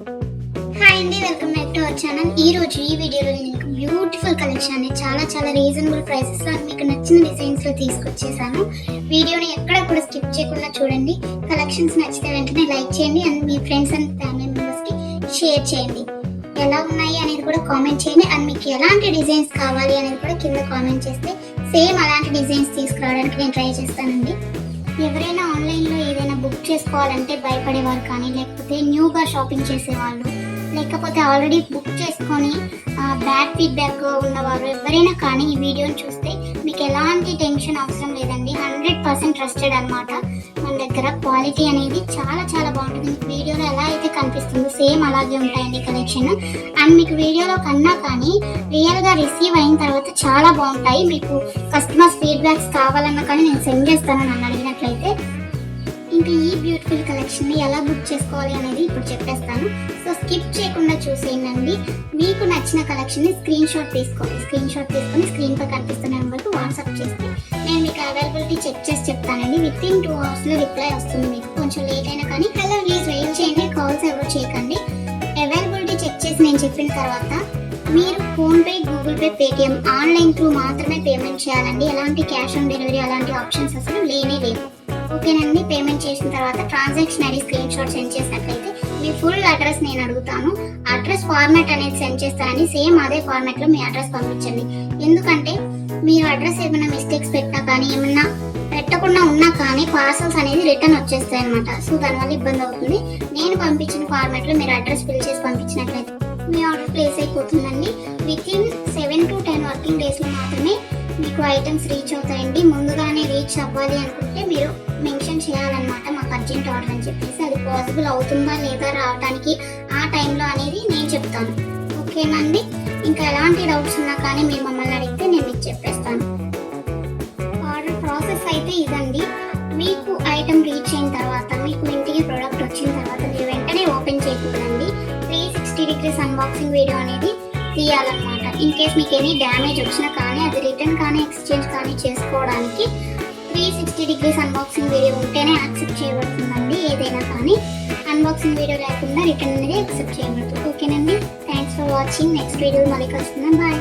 Hi అండి, welcome back to our channel. ఈ రోజు ఈ వీడియోలో నేను మీకు బ్యూటిఫుల్ కలెక్షన్ అని చాలా రీజనబుల్ ప్రైసెస్ లో మీకు నచ్చిన డిజైన్స్ లో తీసుకొచ్చేసాను. వీడియోని ఎక్కడ కూడా స్కిప్ చేయకుండా చూడండి. కలెక్షన్స్ నచ్చితే వెంటనే లైక్ చేయండి and me friends and family members కి షేర్ చేయండి. ఎలా ఉన్నాయి అనేది కూడా కామెంట్ చేయండి అండ్ మీకు ఎలాంటి డిజైన్స్ కావాలి అనేది కూడా కింద కామెంట్ చేస్తే సేమ్ అలాంటి డిజైన్స్ తీసుకురావడానికి నేను ట్రై చేస్తానండి. ఎవరైనా ఆన్లైన్లో ఏదైనా బుక్ చేసుకోవాలంటే భయపడేవారు కానీ, లేకపోతే న్యూగా షాపింగ్ చేసేవాళ్ళు, లేకపోతే ఆల్రెడీ బుక్ చేసుకొని బ్యాడ్ ఫీడ్బ్యాక్ ఉన్నవారు ఎవరైనా కానీ ఈ వీడియోని చూస్తే మీకు ఎలాంటి టెన్షన్ అవసరం లేదండి. 100% ట్రస్టెడ్ అనమాట. మన దగ్గర క్వాలిటీ అనేది చాలా బాగుంటుంది. మీకు వీడియోలో ఎలా అయితే కనిపిస్తుందో సేమ్ అలాగే ఉంటాయండి కలెక్షన్. అండ్ మీకు వీడియోలో కన్నా కానీ రియల్గా రిసీవ్ అయిన తర్వాత చాలా బాగుంటాయి. మీకు కస్టమర్స్ ఫీడ్బ్యాక్స్ కావాలన్నా కానీ నేను సెండ్ చేస్తాను నన్ను అడిగినట్లయితే. ఇంకా ఈ బ్యూటిఫుల్ కలెక్షన్ని ఎలా బుక్ చేసుకోవాలి అనేది ఇప్పుడు చెప్పేస్తాను. సో స్కిప్ చేయకుండా చూసేయండి. మీకు నచ్చిన కలెక్షన్ని స్క్రీన్ షాట్ తీసుకొని స్క్రీన్ పై కనిపిస్తున్న నెంబర్కి వాట్సాప్ చేస్తే నేను మీకు అవైలబిలిటీ చెక్ చేసి చెప్తానండి. విత్ ఇన్ 2 hours లో రిప్లై వస్తుంది. మీకు కొంచెం లేట్ అయినా కానీ ప్లీజ్ వెయిట్ చేయండి. కాల్స్ ఎవరు చేయకండి. అవైలబిలిటీ చెక్ చేసి నేను చెప్పిన తర్వాత మీరు PhonePe, Google pay, Paytm online through మాత్రమే పేమెంట్ చేయాలండి. ఎలాంటి క్యాష్ ఆన్ డెలివరీ అలాంటి ఆప్షన్స్ అసలు లేవు. ఓకేనండి. పేమెంట్ చేసిన తర్వాత transaction ID screen shot send చేసినట్లయితే మీ ఫుల్ అడ్రస్ నేను అడుగుతాను. అడ్రస్ ఫార్మాట్ అనేది సెండ్ చేస్తానని సేమ్ అదే ఫార్మాట్లో మీ అడ్రస్ పంపించండి. ఎందుకంటే మీరు అడ్రస్ ఏమైనా మిస్టేక్స్ పెట్టినా కానీ, ఏమన్నా పెట్టకుండా ఉన్నా కానీ పార్సల్స్ అనేది రిటర్న్ వచ్చేస్తాయి అనమాట. సో దానివల్ల ఇబ్బంది అవుతుంది. నేను పంపించిన ఫార్మాట్లో మీరు అడ్రస్ ఫిల్ చేసి పంపించినట్లయితే మీ ఆర్డర్ ప్లేస్ అయిపోతుందండి. విత్ ఇన్ 7 to 10 వర్కింగ్ డేస్లో మాత్రమే మీకు ఐటమ్స్ రీచ్ అవుతాయండి. ముందుగానే రీచ్ అవ్వాలి అనుకుంటే మీరు మెన్షన్ చేయాలన్నమాట, మాకు అర్జెంట్ ఆర్డర్ అని చెప్పేసి. అది పాసిబుల్ అవుతుందా లేదా రావడానికి ఆ టైంలో అనేది నేను చెప్తాను. ఓకేనండి. ఇంకా ఎలాంటి డౌట్స్ ఉన్నా కానీ మీరు మమ్మల్ని అడిగితే నేను మీకు చెప్పేస్తాను. ఆర్డర్ ప్రాసెస్ అయితే ఇదండి. మీకు ఐటమ్ రీచ్ అయిన తర్వాత, మీకు ఇంటికి ప్రోడక్ట్ వచ్చిన తర్వాత మీరు వెంటనే ఓపెన్ చేయకూడదండి. 360 degrees అన్బాక్సింగ్ వీడియో అనేది తీయాలన్నమాట. ఇన్ కేస్ మీకు ఎనీ డ్యామేజ్ వచ్చినా కానీ, అది రిటర్న్ కానీ ఎక్స్చేంజ్ కానీ చేసుకోవడానికి 360 degrees అన్బాక్సింగ్ వీడియో ఉంటేనే యాక్సెప్ట్ చేయబడుతుందండి. ఏదైనా కానీ అన్బాక్సింగ్ వీడియో లేకుండా రిటర్న్ అనేది యాక్సెప్ట్ చేయబడుతుంది. ఓకేనండి. Thanks for watching. Next video మళ్ళీ కలుస్తున్నాం. బాయ్.